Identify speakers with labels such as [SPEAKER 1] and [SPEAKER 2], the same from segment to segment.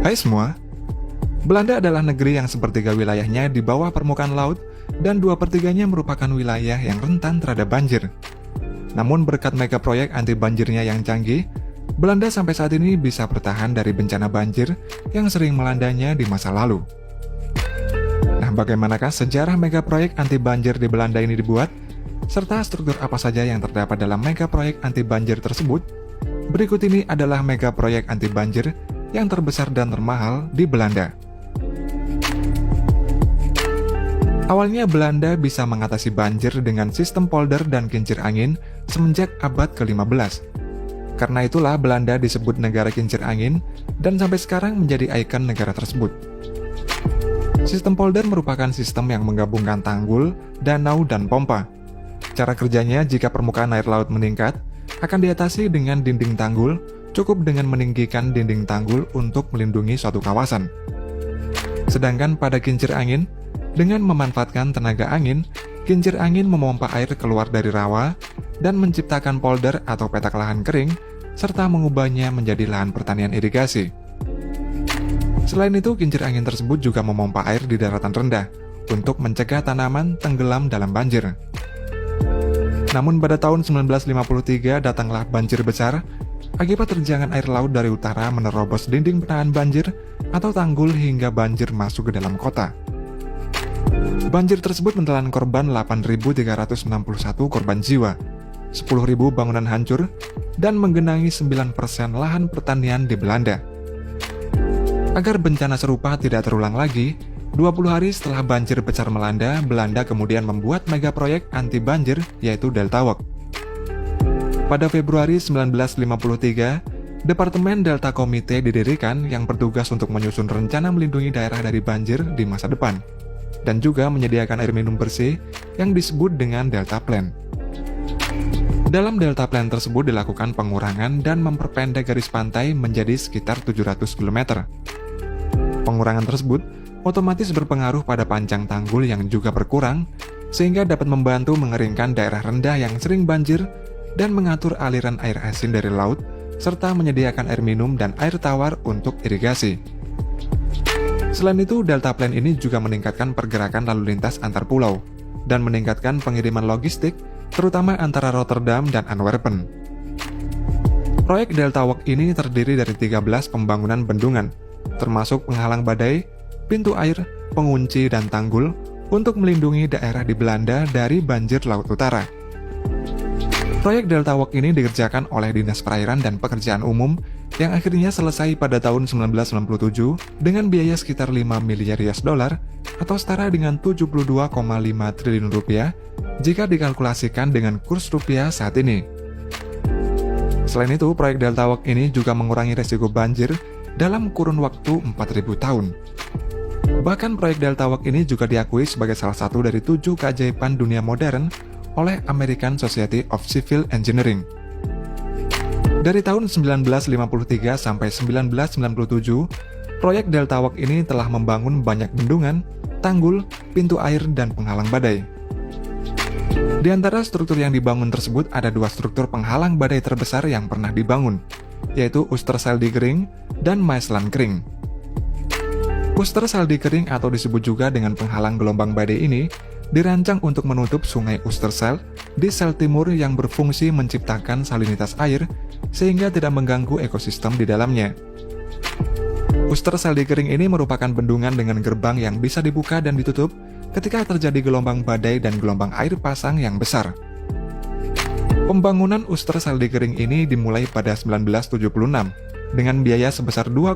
[SPEAKER 1] Hai semua, Belanda adalah negeri yang sepertiga wilayahnya di bawah permukaan laut dan 2/3-nya merupakan wilayah yang rentan terhadap banjir. Namun berkat mega proyek anti banjirnya yang canggih, Belanda sampai saat ini bisa bertahan dari bencana banjir yang sering melandanya di masa lalu. Nah, bagaimanakah sejarah mega proyek anti banjir di Belanda ini dibuat? Serta struktur apa saja yang terdapat dalam mega proyek anti banjir tersebut? Berikut ini adalah mega proyek anti banjir yang terbesar dan termahal di Belanda. Awalnya Belanda bisa mengatasi banjir dengan sistem polder dan kincir angin semenjak abad ke-15. Karena itulah Belanda disebut negara kincir angin dan sampai sekarang menjadi ikon negara tersebut. Sistem polder merupakan sistem yang menggabungkan tanggul, danau, dan pompa. Cara kerjanya jika permukaan air laut meningkat, akan diatasi dengan dinding tanggul. Cukup dengan meninggikan dinding tanggul untuk melindungi suatu kawasan. Sedangkan pada kincir angin, dengan memanfaatkan tenaga angin, kincir angin memompa air keluar dari rawa dan menciptakan polder atau petak lahan kering, serta mengubahnya menjadi lahan pertanian irigasi. Selain itu, kincir angin tersebut juga memompa air di daratan rendah untuk mencegah tanaman tenggelam dalam banjir. Namun pada tahun 1953 datanglah banjir besar akibat terjangan air laut dari utara menerobos dinding penahan banjir atau tanggul hingga banjir masuk ke dalam kota. Banjir tersebut menelan korban 8.361 korban jiwa, 10.000 bangunan hancur, dan menggenangi 9% lahan pertanian di Belanda. Agar bencana serupa tidak terulang lagi, 20 hari setelah banjir besar melanda, Belanda kemudian membuat mega proyek anti banjir yaitu Deltaweg. Pada Februari 1953, Departemen Delta Komite didirikan yang bertugas untuk menyusun rencana melindungi daerah dari banjir di masa depan, dan juga menyediakan air minum bersih yang disebut dengan Delta Plan. Dalam Delta Plan tersebut dilakukan pengurangan dan memperpendek garis pantai menjadi sekitar 700 km. Pengurangan tersebut otomatis berpengaruh pada panjang tanggul yang juga berkurang, sehingga dapat membantu mengeringkan daerah rendah yang sering banjir dan mengatur aliran air asin dari laut, serta menyediakan air minum dan air tawar untuk irigasi. Selain itu, Delta Plan ini juga meningkatkan pergerakan lalu lintas antar pulau, dan meningkatkan pengiriman logistik, terutama antara Rotterdam dan Antwerpen. Proyek Deltaweg ini terdiri dari 13 pembangunan bendungan, termasuk penghalang badai, pintu air, pengunci, dan tanggul, untuk melindungi daerah di Belanda dari banjir laut utara. Proyek Deltaweg ini dikerjakan oleh Dinas Perairan dan Pekerjaan Umum yang akhirnya selesai pada tahun 1997 dengan biaya sekitar 5 miliar US dollar atau setara dengan 72,5 triliun rupiah jika dikalkulasikan dengan kurs rupiah saat ini. Selain itu, proyek Deltaweg ini juga mengurangi resiko banjir dalam kurun waktu 4.000 tahun. Bahkan proyek Deltaweg ini juga diakui sebagai salah satu dari 7 keajaiban dunia modern oleh American Society of Civil Engineering. Dari tahun 1953 sampai 1997, proyek Deltaweg ini telah membangun banyak bendungan, tanggul, pintu air, dan penghalang badai. Di antara struktur yang dibangun tersebut ada 2 struktur penghalang badai terbesar yang pernah dibangun, yaitu Oosterscheldekering dan Maeslantkering. Oosterscheldekering atau disebut juga dengan penghalang gelombang badai ini dirancang untuk menutup sungai Oosterschelde di sel timur yang berfungsi menciptakan salinitas air sehingga tidak mengganggu ekosistem di dalamnya. Oosterscheldekering ini merupakan bendungan dengan gerbang yang bisa dibuka dan ditutup ketika terjadi gelombang badai dan gelombang air pasang yang besar. Pembangunan Oosterscheldekering ini dimulai pada 1976 dengan biaya sebesar 2,5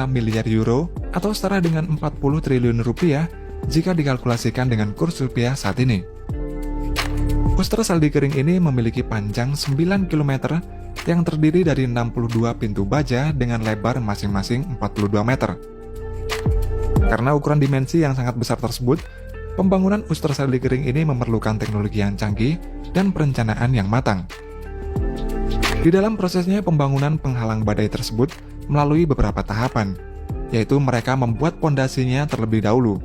[SPEAKER 1] miliar euro atau setara dengan 40 triliun rupiah jika dikalkulasikan dengan kurs rupiah saat ini. Oosterscheldekering ini memiliki panjang 9 km yang terdiri dari 62 pintu baja dengan lebar masing-masing 42 meter. Karena ukuran dimensi yang sangat besar tersebut, pembangunan Oosterscheldekering ini memerlukan teknologi yang canggih dan perencanaan yang matang. Di dalam prosesnya, pembangunan penghalang badai tersebut melalui beberapa tahapan, yaitu mereka membuat pondasinya terlebih dahulu.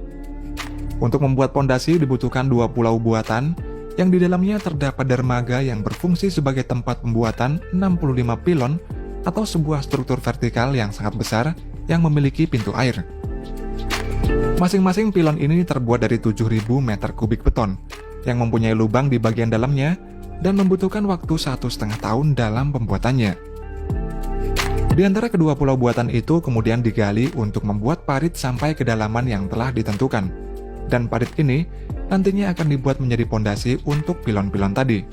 [SPEAKER 1] Untuk membuat pondasi dibutuhkan 2 pulau buatan yang di dalamnya terdapat dermaga yang berfungsi sebagai tempat pembuatan 65 pilon atau sebuah struktur vertikal yang sangat besar yang memiliki pintu air. Masing-masing pilon ini terbuat dari 7.000 meter kubik beton yang mempunyai lubang di bagian dalamnya dan membutuhkan waktu 1,5 tahun dalam pembuatannya. Di antara kedua pulau buatan itu kemudian digali untuk membuat parit sampai kedalaman yang telah ditentukan. Dan parit ini nantinya akan dibuat menjadi pondasi untuk pilon-pilon tadi.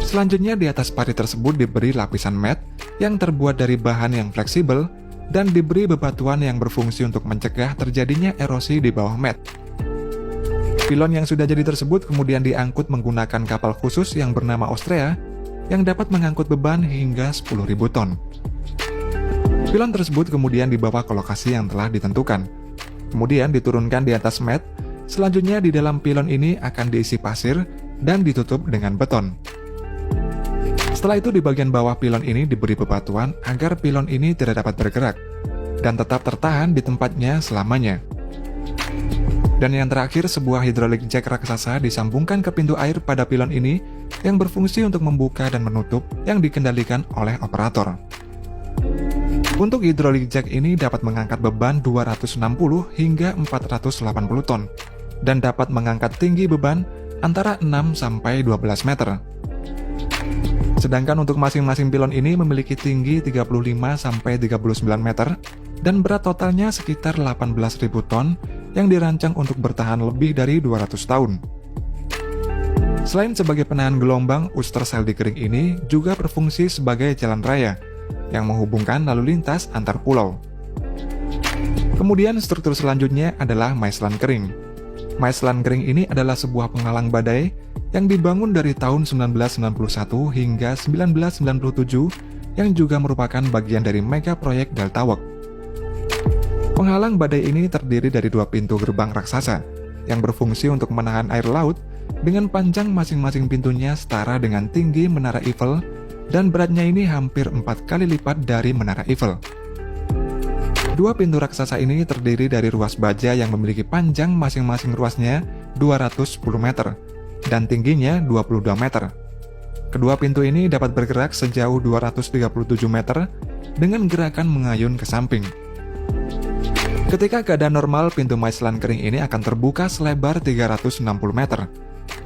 [SPEAKER 1] Selanjutnya di atas parit tersebut diberi lapisan mat yang terbuat dari bahan yang fleksibel dan diberi bebatuan yang berfungsi untuk mencegah terjadinya erosi di bawah mat. Pilon yang sudah jadi tersebut kemudian diangkut menggunakan kapal khusus yang bernama Ostrea yang dapat mengangkut beban hingga 10.000 ton. Pilon tersebut kemudian dibawa ke lokasi yang telah ditentukan. Kemudian diturunkan di atas mat. Selanjutnya di dalam pilon ini akan diisi pasir dan ditutup dengan beton. Setelah itu di bagian bawah pilon ini diberi bebatuan agar pilon ini tidak dapat bergerak dan tetap tertahan di tempatnya selamanya. Dan yang terakhir, sebuah hydraulic jack raksasa disambungkan ke pintu air pada pilon ini yang berfungsi untuk membuka dan menutup yang dikendalikan oleh operator. Untuk hydraulic jack ini dapat mengangkat beban 260 hingga 480 ton dan dapat mengangkat tinggi beban antara 6 sampai 12 meter. Sedangkan untuk masing-masing pilon ini memiliki tinggi 35 sampai 39 meter dan berat totalnya sekitar 18.000 ton yang dirancang untuk bertahan lebih dari 200 tahun. Selain sebagai penahan gelombang, Ooster Sail Dikering ini juga berfungsi sebagai jalan raya yang menghubungkan lalu lintas antar pulau. Kemudian struktur selanjutnya adalah maislan kering. Maislan kering ini adalah sebuah penghalang badai yang dibangun dari tahun 1991 hingga 1997 yang juga merupakan bagian dari mega proyek Delta Works. Penghalang badai ini terdiri dari 2 pintu gerbang raksasa yang berfungsi untuk menahan air laut dengan panjang masing-masing pintunya setara dengan tinggi Menara Eiffel dan beratnya ini hampir 4 kali lipat dari Menara Eiffel. 2 pintu raksasa ini terdiri dari ruas baja yang memiliki panjang masing-masing ruasnya 210 meter dan tingginya 22 meter. Kedua pintu ini dapat bergerak sejauh 237 meter dengan gerakan mengayun ke samping. Ketika keadaan normal, pintu maislan kering ini akan terbuka selebar 360 meter,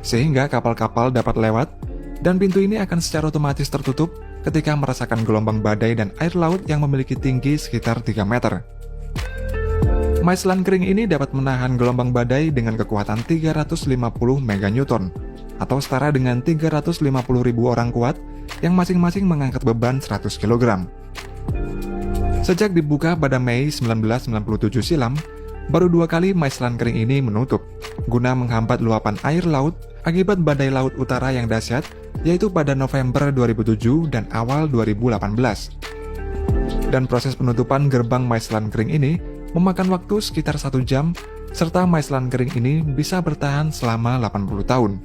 [SPEAKER 1] sehingga kapal-kapal dapat lewat, dan pintu ini akan secara otomatis tertutup ketika merasakan gelombang badai dan air laut yang memiliki tinggi sekitar 3 meter. Maislan kering ini dapat menahan gelombang badai dengan kekuatan 350 meganewton, atau setara dengan 350.000 orang kuat yang masing-masing mengangkat beban 100 kg. Sejak dibuka pada Mei 1997 silam, baru 2 kali maislan kering ini menutup, guna menghambat luapan air laut akibat badai laut utara yang dahsyat, yaitu pada November 2007 dan awal 2018. Dan proses penutupan gerbang maislan kering ini memakan waktu sekitar 1 jam, serta maislan kering ini bisa bertahan selama 80 tahun.